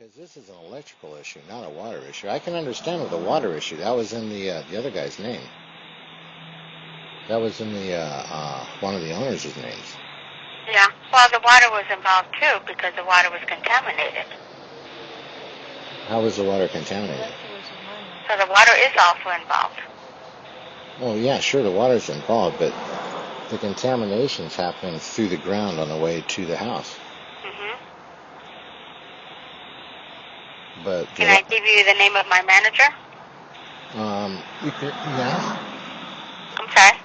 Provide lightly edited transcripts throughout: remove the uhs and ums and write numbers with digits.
because this is an electrical issue, not a water issue. I can understand with the water issue. That was in the other guy's name. That was in the one of the owners' names. Yeah. Well, the water was involved too because the water was contaminated. How was the water contaminated? So the water is also involved. Oh yeah, sure, the water's involved, but the contamination's happening through the ground on the way to the house. But can I give you the name of my manager? You could, yeah. I'm sorry?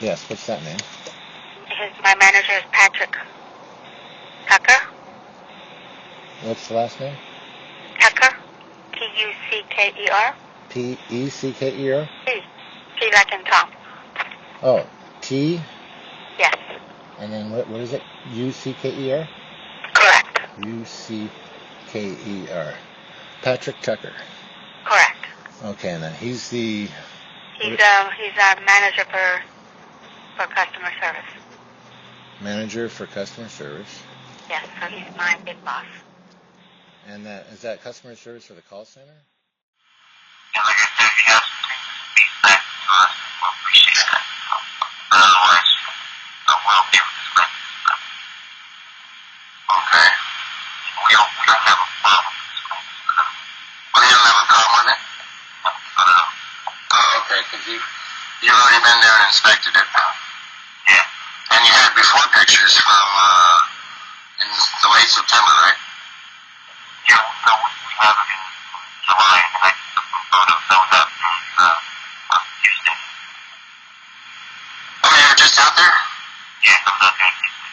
Yes, what's that name? My manager is Patrick Tucker. What's the last name? Tucker. Tucker. P-E-C-K-E-R? T like in Tom. Oh, T? Yes. And then what is it? U-C-K-E-R? Correct. U-C-K-E-R. Patrick Tucker. Correct. Okay, and then he's the... He's our manager for customer service. Manager for customer service. Yes, so he's my big boss. And is that customer service for the call center? Yeah, like I said, if you have some things to speak back to us, we'll appreciate that. But otherwise, we'll be able to discuss this stuff. Okay. We don't have a problem with this kind of stuff. Well, you don't have a problem with it? No. Oh, okay, because you've already been there and inspected it. Yeah. And you had before pictures from in the late September, right? Yeah, no, we have it in July, and I took some photos. That was out from Houston. Oh, you were just out there? Yeah, I was out there in Houston.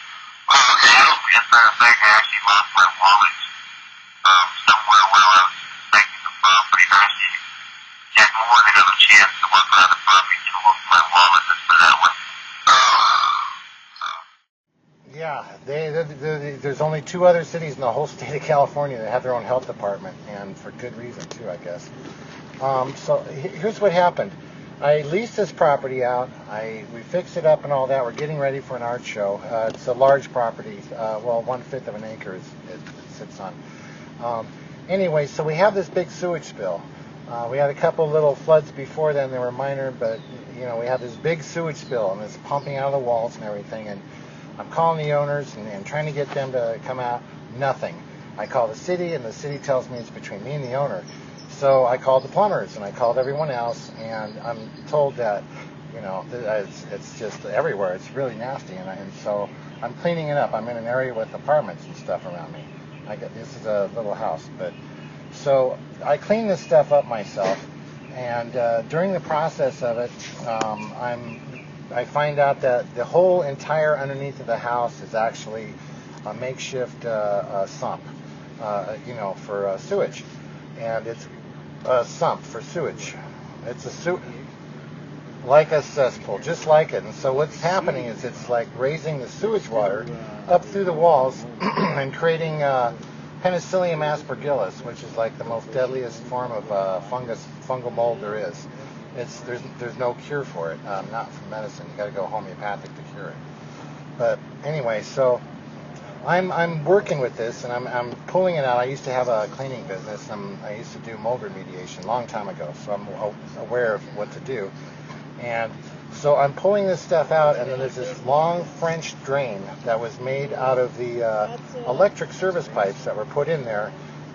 Oh, okay. As a matter of fact, I actually lost my wallet somewhere where I was inspecting the property. I actually had more than enough chance to walk around the property to look for my wallet. Let's put it that way. Yeah, there's only 2 other cities in the whole state of California that have their own health department, and for good reason too, I guess. So here's what happened. I leased this property out. We fixed it up and all that. We're getting ready for an art show. It's a large property. 1/5 of an acre it sits on. Anyway, so we have this big sewage spill. We had a couple little floods before then. They were minor, but we have this big sewage spill, and it's pumping out of the walls and everything. And I'm calling the owners and trying to get them to come out. Nothing. I call the city, and the city tells me it's between me and the owner. So I called the plumbers, and I called everyone else, and I'm told that, it's just everywhere. It's really nasty, and so I'm cleaning it up. I'm in an area with apartments and stuff around me. This is a little house, so I clean this stuff up myself, and during the process of it, I find out that the whole entire underneath of the house is actually a makeshift sump, for sewage, and it's a sump for sewage. It's like a cesspool, just like it. And so what's happening is it's like raising the sewage water up through the walls and creating Penicillium aspergillus, which is like the most deadliest form of fungal mold there is. There's no cure for it, not from medicine. You got to go homeopathic to cure it. But anyway, so I'm working with this, and I'm pulling it out. I used to have a cleaning business. I used to do mold remediation a long time ago, so I'm aware of what to do. And so I'm pulling this stuff out, and then there's this long French drain that was made out of the electric service pipes that were put in there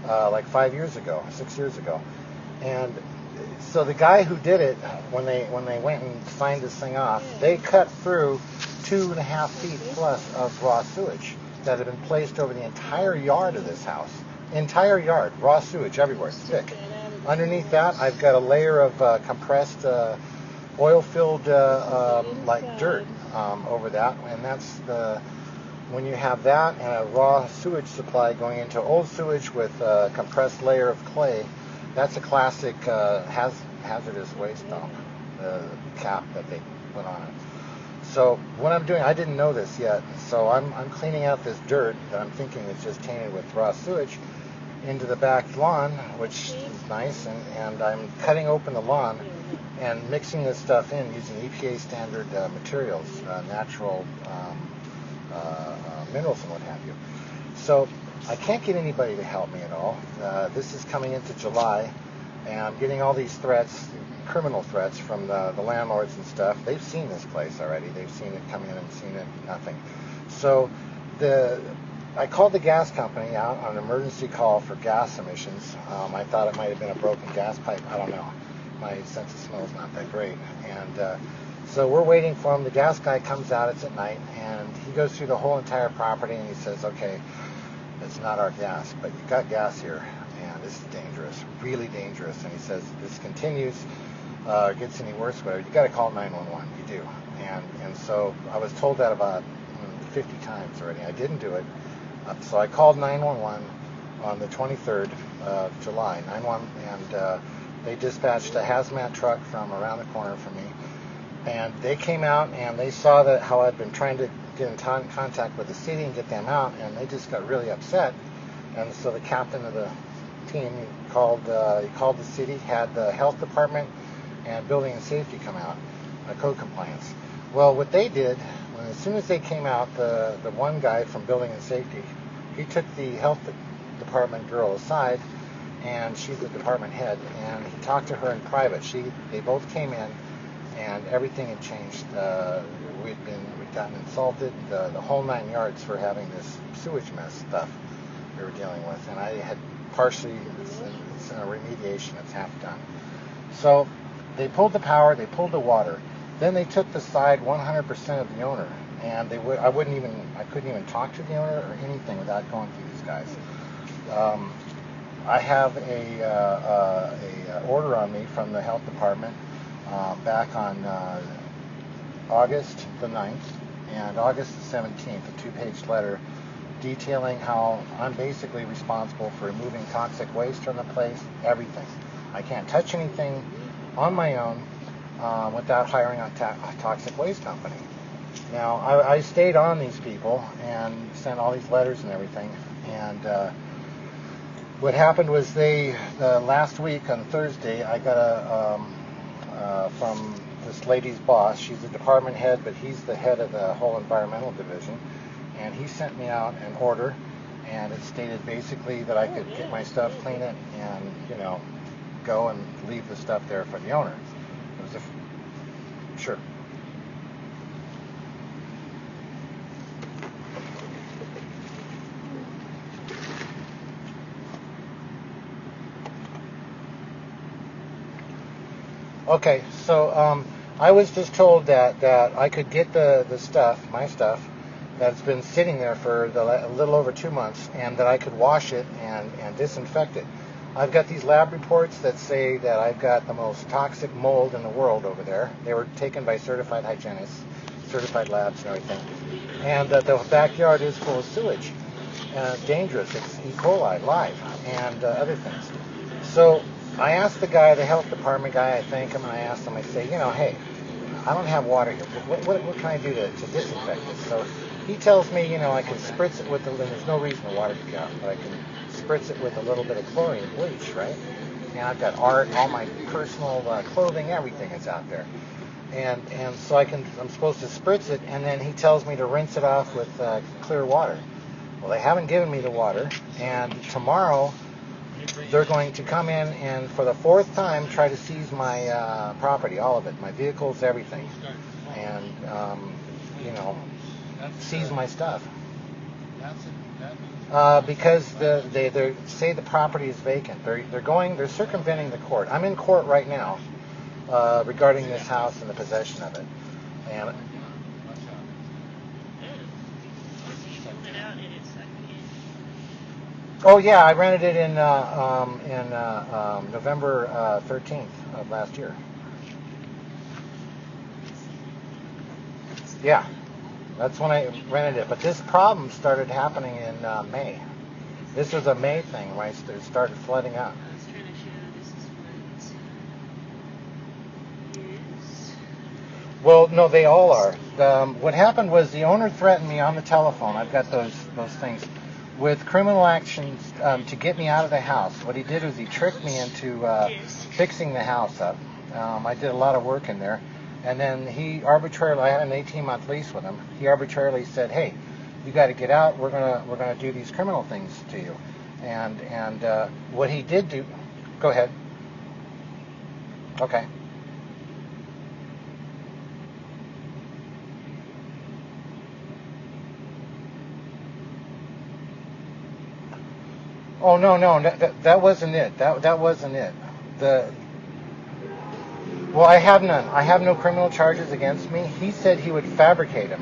like 6 years ago. And so the guy who did it, when they went and signed this thing off, they cut through 2.5 feet plus of raw sewage that had been placed over the entire yard of this house. Entire yard, raw sewage everywhere, it's thick. Underneath that, I've got a layer of compressed, oil-filled like dirt over that, and that's when you have that and a raw sewage supply going into old sewage with a compressed layer of clay. That's a classic hazardous waste dump, the cap that they put on it. So what I'm doing, I didn't know this yet, so I'm cleaning out this dirt that I'm thinking is just tainted with raw sewage into the back lawn, which is nice, and I'm cutting open the lawn and mixing this stuff in using EPA standard materials, natural minerals and what have you. So I can't get anybody to help me at all. This is coming into July, and I'm getting all these threats, criminal threats from the landlords and stuff. They've seen this place already. They've seen it come in and seen it, nothing. So I called the gas company out on an emergency call for gas emissions. I thought it might have been a broken gas pipe. I don't know. My sense of smell is not that great. And so we're waiting for him. The gas guy comes out. It's at night. And he goes through the whole entire property. And he says, okay, it's not our gas, but you've got gas here. And this is dangerous, really dangerous. And he says, if this continues, gets any worse, whatever, you got to call 911. You do. And so I was told that about 50 times already. I didn't do it. So I called 911 on the 23rd of July, 911, and they dispatched a hazmat truck from around the corner from me. And they came out and they saw that how I'd been trying to get in contact with the city and get them out, and they just got really upset. And so the captain of the team called the city, had the health department and building and safety come out, code compliance. Well, what they did, as soon as they came out, the one guy from building and safety, he took the health department girl aside, and she's the department head, and he talked to her in private. They both came in, and everything had changed. We'd gotten insulted, the whole 9 yards for having this sewage mess stuff we were dealing with, and I had partially, it's in a remediation, it's half done. So they pulled the power, they pulled the water. Then they took the side 100% of the owner, and I couldn't even talk to the owner or anything without going through these guys. I have a order on me from the health department back on August the 9th and August the 17th, a 2-page letter detailing how I'm basically responsible for removing toxic waste from the place, everything. I can't touch anything on my own without hiring a toxic waste company. Now, I stayed on these people and sent all these letters and everything, and what happened was last week on Thursday, I got from this lady's boss. She's the department head, but he's the head of the whole environmental division, and he sent me out an order, and it stated basically that I could get my stuff, clean it, and go and leave the stuff there for the owner. It was sure. Okay, so I was just told that I could get the stuff, my stuff, that's been sitting there for a little over 2 months, and that I could wash it and disinfect it. I've got these lab reports that say that I've got the most toxic mold in the world over there. They were taken by certified hygienists, certified labs and everything. And the backyard is full of sewage. Dangerous. It's E. coli, live, and other things. So I asked the guy, the health department guy, I thank him, and I asked him, I say, hey, I don't have water here. What can I do to disinfect this? So he tells me, I can spritz it with there's no reason the water to be out, but I can spritz it with a little bit of chlorine bleach, right? And I've got art, all my personal clothing, everything is out there. And so I'm supposed to spritz it, and then he tells me to rinse it off with clear water. Well, they haven't given me the water, and tomorrow they're going to come in and for the 4th time try to seize my property, all of it, my vehicles, everything, and seize my stuff. Because they say the property is vacant. They're circumventing the court. I'm in court right now regarding this house and the possession of it. And oh yeah, I rented it in November 13th of last year. Yeah. That's when I rented it. But this problem started happening in May. This was a May thing, right? It started flooding out. I was trying to show this is what Well, no, they all are. What happened was the owner threatened me on the telephone. I've got those things with criminal actions to get me out of the house. What he did was he tricked me into fixing the house up. I did a lot of work in there. And then he arbitrarily, I had an 18-month lease with him, he arbitrarily said, hey, you got to get out. We're gonna do these criminal things to you. And what he did do. Go ahead. Okay. Oh no, that wasn't it. That wasn't it. Well, I have none. I have no criminal charges against me. He said he would fabricate them.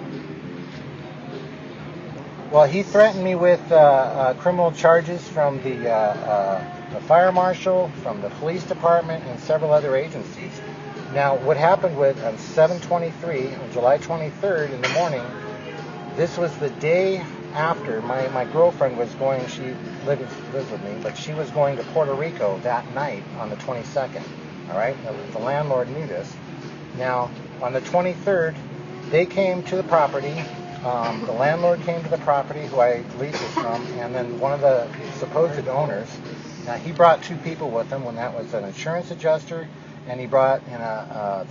Well, he threatened me with criminal charges from the fire marshal, from the police department, and several other agencies. Now, what happened with on 7/23, on July 23rd in the morning, this was the day after my girlfriend was going. She lives with me, but she was going to Puerto Rico that night on the 22nd. All right, the landlord knew this. Now, on the 23rd, they came to the property. The landlord came to the property, who I leased it from, and then one of the supposed owners. Now, he brought two people with him. When that was an insurance adjuster, and he brought in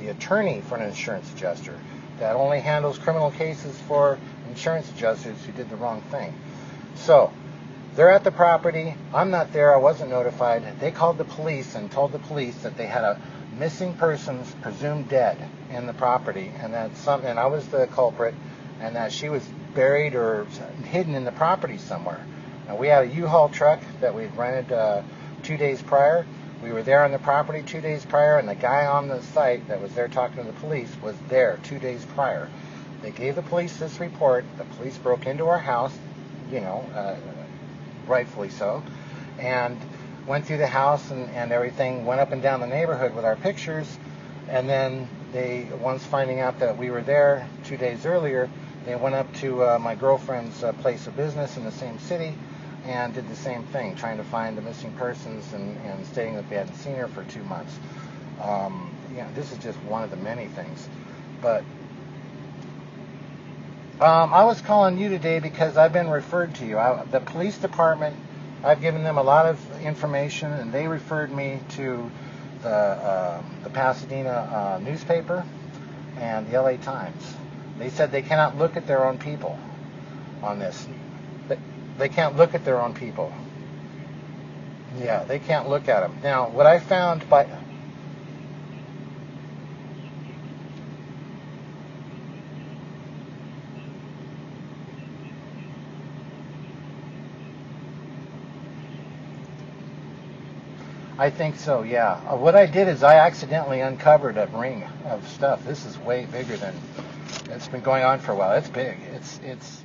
the attorney for an insurance adjuster that only handles criminal cases for insurance adjusters who did the wrong thing. So they're at the property. I'm not there. I wasn't notified. They called the police and told the police that they had a missing persons presumed dead in the property, and that and I was the culprit, and that she was buried or hidden in the property somewhere. Now, we had a U-Haul truck that we'd rented 2 days prior. We were there on the property 2 days prior, and the guy on the site that was there talking to the police was there 2 days prior. They gave the police this report. The police broke into our house, rightfully so, and went through the house and everything, went up and down the neighborhood with our pictures, and then once finding out that we were there 2 days earlier, they went up to my girlfriend's place of business in the same city and did the same thing, trying to find the missing persons and stating that they hadn't seen her for 2 months. This is just one of the many things. But I was calling you today because I've been referred to you. The police department, I've given them a lot of information, and they referred me to the Pasadena newspaper and the LA Times. They said they cannot look at their own people on this. They can't look at their own people. Yeah, they can't look at them. Now, what I found I think so, yeah. What I did is I accidentally uncovered a ring of stuff. This is way bigger than it's been going on for a while. It's big. It's